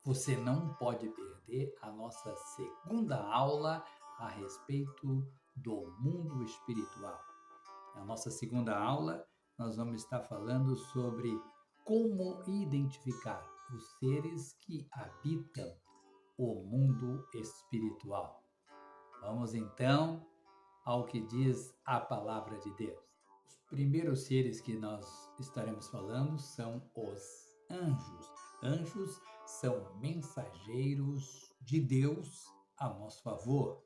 Você não pode perder a nossa segunda aula a respeito do mundo espiritual. Na nossa segunda aula, nós vamos estar falando sobre como identificar os seres que habitam o mundo espiritual. Vamos então ao que diz a palavra de Deus. Os primeiros seres que nós estaremos falando são os anjos. Anjos são mensageiros de Deus a nosso favor.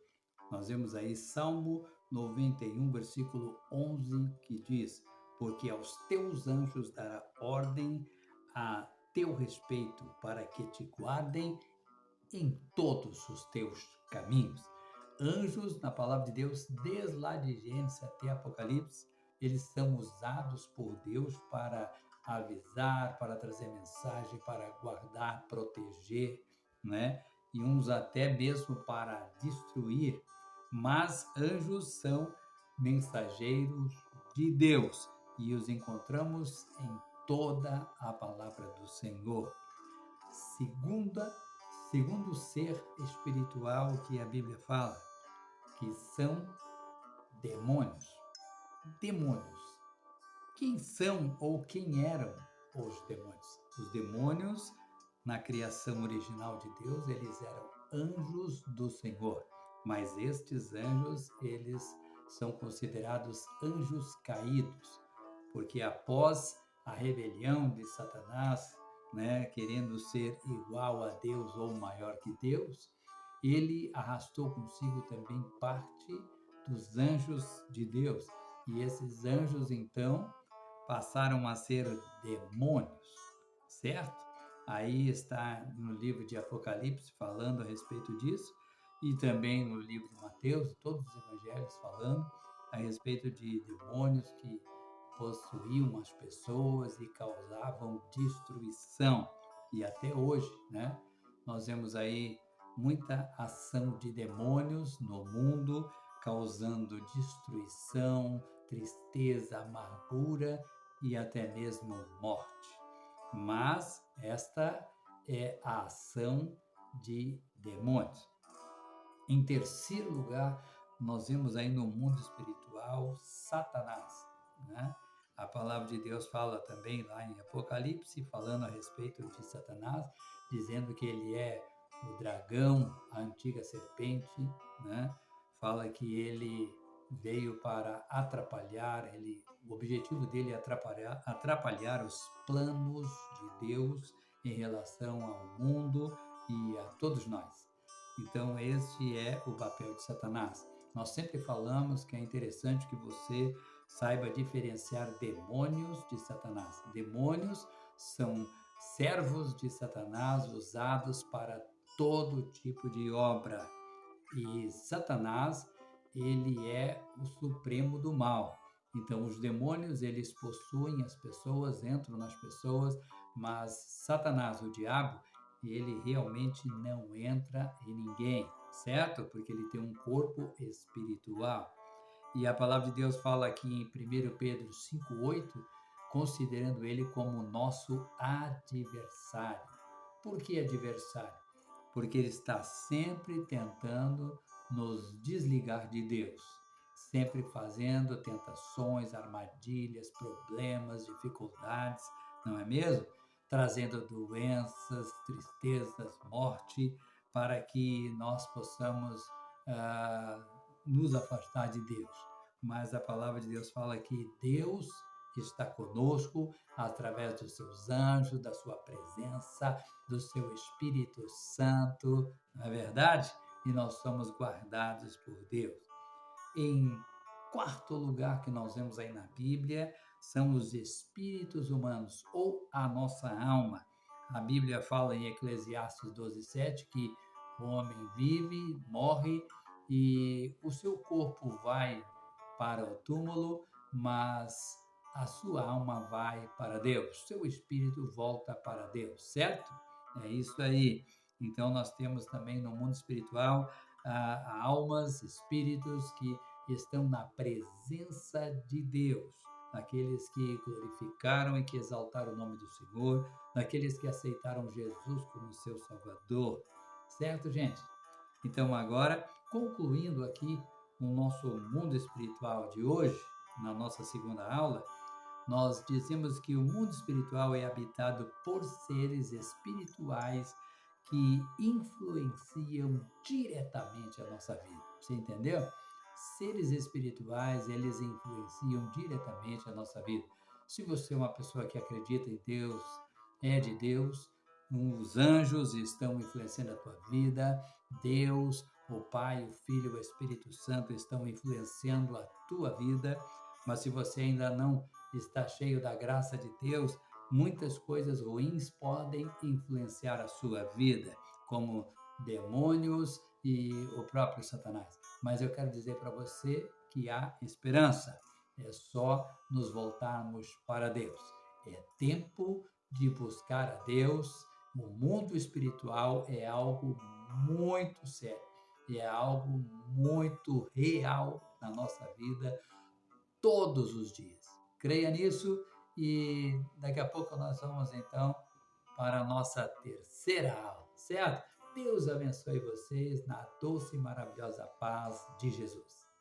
Nós vemos aí Salmo 91, versículo 11, que diz: Porque aos teus anjos dará ordem a teu respeito, para que te guardem em todos os teus caminhos. Anjos, na palavra de Deus, desde lá de Gênesis até Apocalipse, eles são usados por Deus para avisar, para trazer mensagem, para guardar, proteger, né? E uns até mesmo para destruir. Mas anjos são mensageiros de Deus e os encontramos em toda a palavra do Senhor. Segunda, segundo ser espiritual que a Bíblia fala, que são demônios. Demônios. Quem são ou quem eram os demônios? Os demônios, na criação original de Deus, eles eram anjos do Senhor. Mas estes anjos, eles são considerados anjos caídos, porque após a rebelião de Satanás, né, querendo ser igual a Deus ou maior que Deus, ele arrastou consigo também parte dos anjos de Deus. E esses anjos, então, passaram a ser demônios, certo? Aí está no livro de Apocalipse falando a respeito disso, e também no livro de Mateus, todos os evangelhos falando a respeito de demônios que possuíam as pessoas e causavam destruição. E até hoje, né? Nós vemos aí muita ação de demônios no mundo, causando destruição, tristeza, amargura e até mesmo morte. Mas esta é a ação de demônios. Em terceiro lugar, nós vemos aí no mundo espiritual Satanás, né? A palavra de Deus fala também lá em Apocalipse, falando a respeito de Satanás, dizendo que ele é o dragão, a antiga serpente, né? Fala que ele veio para atrapalhar, o objetivo dele é atrapalhar os planos de Deus em relação ao mundo e a todos nós. Então, esse é o papel de Satanás. Nós sempre falamos que é interessante que você saiba diferenciar demônios de Satanás. Demônios são servos de Satanás usados para todo tipo de obra. E Satanás, ele é o supremo do mal. Então, os demônios, eles possuem as pessoas, entram nas pessoas, mas Satanás, o diabo, ele realmente não entra em ninguém, certo? Porque ele tem um corpo espiritual. E a palavra de Deus fala aqui em 1 Pedro 5,8, considerando ele como nosso adversário. Por que adversário? Porque ele está sempre tentando nos desligar de Deus, sempre fazendo tentações, armadilhas, problemas, dificuldades, não é mesmo? Trazendo doenças, tristezas, morte, para que nós possamos nos afastar de Deus. Mas a palavra de Deus fala que Deus está conosco através dos seus anjos, da sua presença, do seu Espírito Santo, não é verdade? E nós somos guardados por Deus. Em quarto lugar que nós vemos aí na Bíblia são os espíritos humanos ou a nossa alma. A Bíblia fala em Eclesiastes 12:7 que o homem vive, morre e o seu corpo vai para o túmulo, mas a sua alma vai para Deus, seu espírito volta para Deus, certo? É isso aí. Então, nós temos também no mundo espiritual almas, espíritos que estão na presença de Deus. naqueles que glorificaram e que exaltaram o nome do Senhor, naqueles que aceitaram Jesus como seu Salvador. Certo, gente? Então, agora, concluindo aqui o nosso mundo espiritual de hoje, na nossa segunda aula, nós dizemos que o mundo espiritual é habitado por seres espirituais que influenciam diretamente a nossa vida. Você entendeu? Seres espirituais, eles influenciam diretamente a nossa vida. Se você é uma pessoa que acredita em Deus, é de Deus, os anjos estão influenciando a tua vida, Deus, o Pai, o Filho, o Espírito Santo estão influenciando a tua vida. Mas se você ainda não está cheio da graça de Deus, muitas coisas ruins podem influenciar a sua vida, como demônios e o próprio Satanás. Mas eu quero dizer para você que há esperança. É só nos voltarmos para Deus. É tempo de buscar a Deus. O mundo espiritual é algo muito sério, é algo muito real na nossa vida todos os dias. Creia nisso e daqui a pouco nós vamos então para a nossa terceira aula, certo? Deus abençoe vocês na doce e maravilhosa paz de Jesus.